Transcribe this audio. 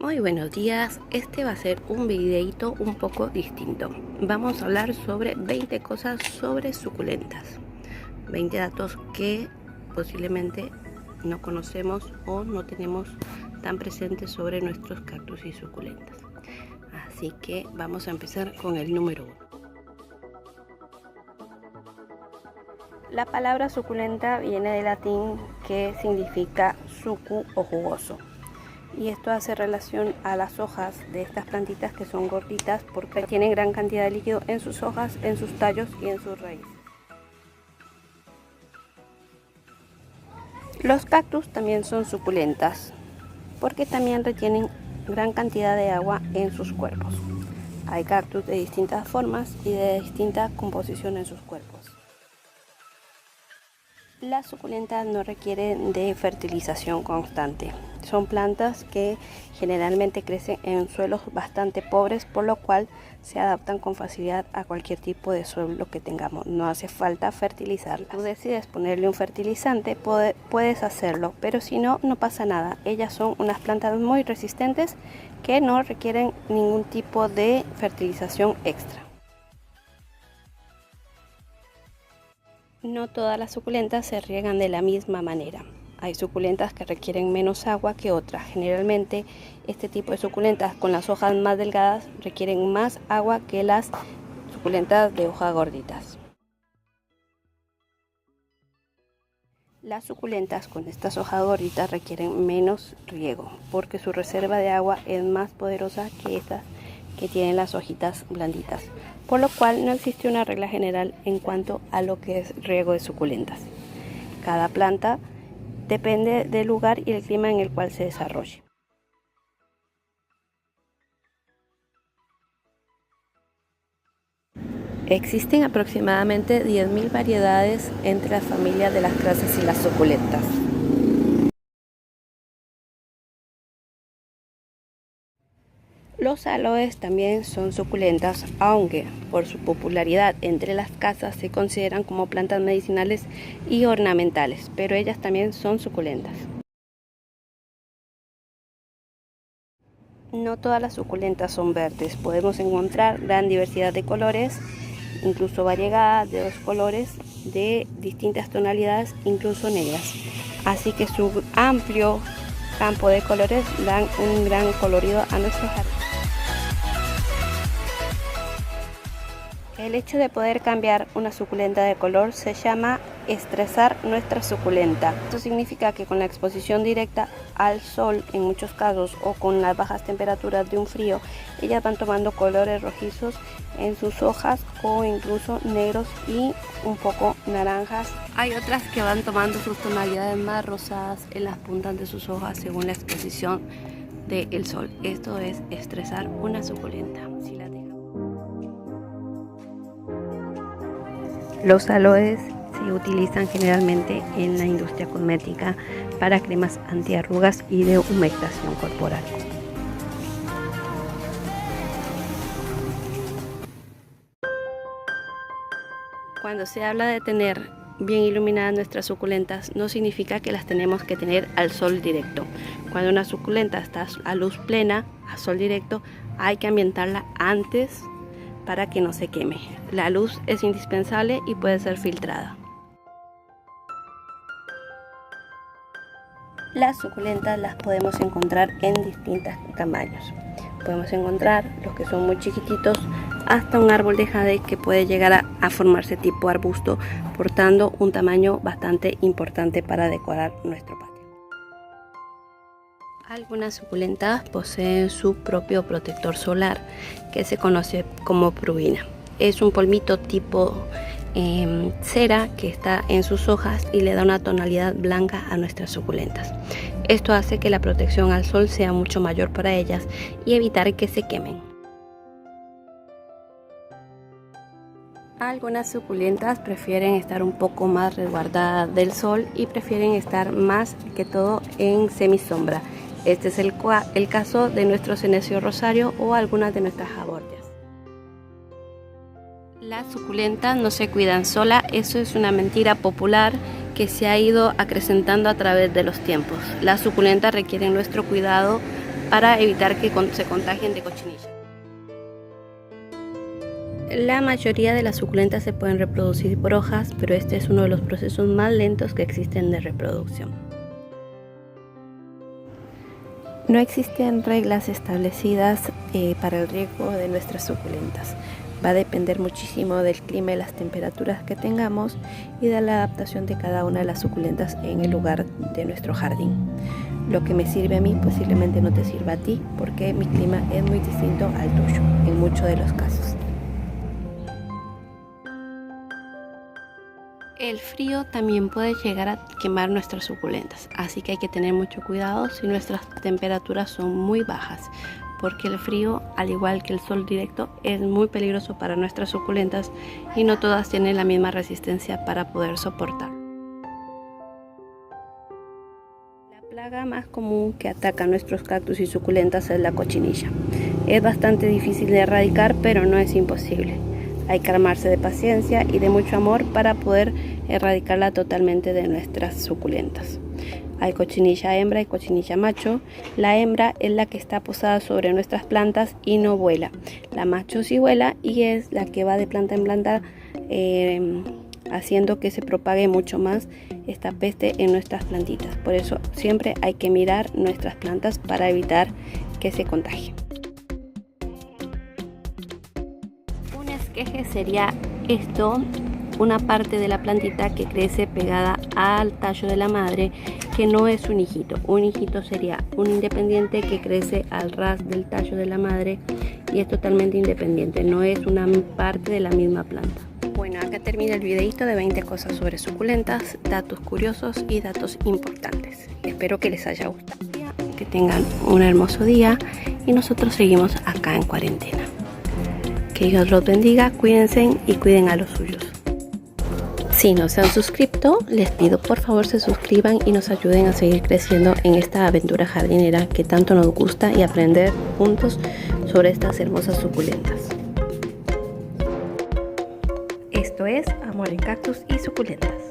Muy buenos días, este va a ser un videito un poco distinto. Vamos a hablar sobre 20 cosas sobre suculentas, 20 datos que posiblemente no conocemos o no tenemos tan presentes sobre nuestros cactus y suculentas. Así que vamos a empezar con el número 1. La palabra suculenta viene del latín que significa sucu o jugoso. Y esto hace relación a las hojas de estas plantitas que son gorditas porque tienen gran cantidad de líquido en sus hojas, en sus tallos y en sus raíces. Los cactus también son suculentas porque también retienen gran cantidad de agua en sus cuerpos. Hay cactus de distintas formas y de distinta composición en sus cuerpos. Las suculentas no requieren de fertilización constante. Son plantas que generalmente crecen en suelos bastante pobres, por lo cual se adaptan con facilidad a cualquier tipo de suelo que tengamos. No hace falta fertilizarlas. Si tú decides ponerle un fertilizante, puedes hacerlo, pero si no, no pasa nada. Ellas son unas plantas muy resistentes que no requieren ningún tipo de fertilización extra. No todas las suculentas se riegan de la misma manera. Hay suculentas que requieren menos agua que otras. Generalmente este tipo de suculentas con las hojas más delgadas requieren más agua que las suculentas de hojas gorditas. Las suculentas con estas hojas gorditas requieren menos riego porque su reserva de agua es más poderosa que estas que tienen las hojitas blanditas, por lo cual no existe una regla general en cuanto a lo que es riego de suculentas. Cada planta depende del lugar y el clima en el cual se desarrolle. Existen aproximadamente 10.000 variedades entre las familias de las crasas y las suculentas. Los aloes también son suculentas, aunque por su popularidad entre las casas se consideran como plantas medicinales y ornamentales, pero ellas también son suculentas. No todas las suculentas son verdes, podemos encontrar gran diversidad de colores, incluso variegada de dos colores de distintas tonalidades, incluso negras. Así que su amplio campo de colores dan un gran colorido a nuestro jardín. El hecho de poder cambiar una suculenta de color se llama estresar nuestra suculenta. Esto significa que con la exposición directa al sol en muchos casos o con las bajas temperaturas de un frío, ellas van tomando colores rojizos en sus hojas o incluso negros y un poco naranjas. Hay otras que van tomando sus tonalidades más rosadas en las puntas de sus hojas según la exposición del sol. Esto es estresar una suculenta. Los aloes se utilizan generalmente en la industria cosmética para cremas antiarrugas y de humectación corporal. Cuando se habla de tener bien iluminadas nuestras suculentas, no significa que las tenemos que tener al sol directo. Cuando una suculenta está a luz plena, a sol directo, hay que ambientarla antes para que no se queme. La luz es indispensable y puede ser filtrada. Las suculentas las podemos encontrar en distintos tamaños. Podemos encontrar los que son muy chiquititos hasta un árbol de jade que puede llegar a formarse tipo arbusto, portando un tamaño bastante importante para decorar nuestro patio. Algunas suculentas poseen su propio protector solar que se conoce como purina. Es un polvito tipo cera que está en sus hojas y le da una tonalidad blanca a nuestras suculentas. Esto hace que la protección al sol sea mucho mayor para ellas y evitar que se quemen. Algunas suculentas prefieren estar un poco más resguardadas del sol y prefieren estar más que todo en semisombra. Este es el caso de nuestro senecio rosario o algunas de nuestras abortias. Las suculentas no se cuidan solas, eso es una mentira popular que se ha ido acrecentando a través de los tiempos. Las suculentas requieren nuestro cuidado para evitar que se contagien de cochinilla. La mayoría de las suculentas se pueden reproducir por hojas, pero este es uno de los procesos más lentos que existen de reproducción. No existen reglas establecidas para el riego de nuestras suculentas. Va a depender muchísimo del clima y las temperaturas que tengamos y de la adaptación de cada una de las suculentas en el lugar de nuestro jardín. Lo que me sirve a mí posiblemente no te sirva a ti, porque mi clima es muy distinto al tuyo en muchos de los casos. El frío también puede llegar a quemar nuestras suculentas, así que hay que tener mucho cuidado si nuestras temperaturas son muy bajas, porque el frío, al igual que el sol directo, es muy peligroso para nuestras suculentas y no todas tienen la misma resistencia para poder soportar. La plaga más común que ataca a nuestros cactus y suculentas es la cochinilla. Es bastante difícil de erradicar, pero no es imposible. Hay que armarse de paciencia y de mucho amor para poder erradicarla totalmente de nuestras suculentas. Hay cochinilla hembra y cochinilla macho. La hembra es la que está posada sobre nuestras plantas y no vuela. La macho sí vuela y es la que va de planta en planta, haciendo que se propague mucho más esta peste en nuestras plantitas. Por eso siempre hay que mirar nuestras plantas para evitar que se contagien. Un esqueje sería esto, una parte de la plantita que crece pegada al tallo de la madre, que no es un hijito. Un hijito sería un independiente que crece al ras del tallo de la madre y es totalmente independiente, no es una parte de la misma planta. Bueno, acá termina el videito de 20 cosas sobre suculentas, datos curiosos y datos importantes. Espero que les haya gustado, que tengan un hermoso día y nosotros seguimos acá en cuarentena. Que Dios los bendiga, cuídense y cuiden a los suyos. Si no se han suscrito, les pido por favor se suscriban y nos ayuden a seguir creciendo en esta aventura jardinera que tanto nos gusta y aprender juntos sobre estas hermosas suculentas. Esto es Amor en Cactus y Suculentas.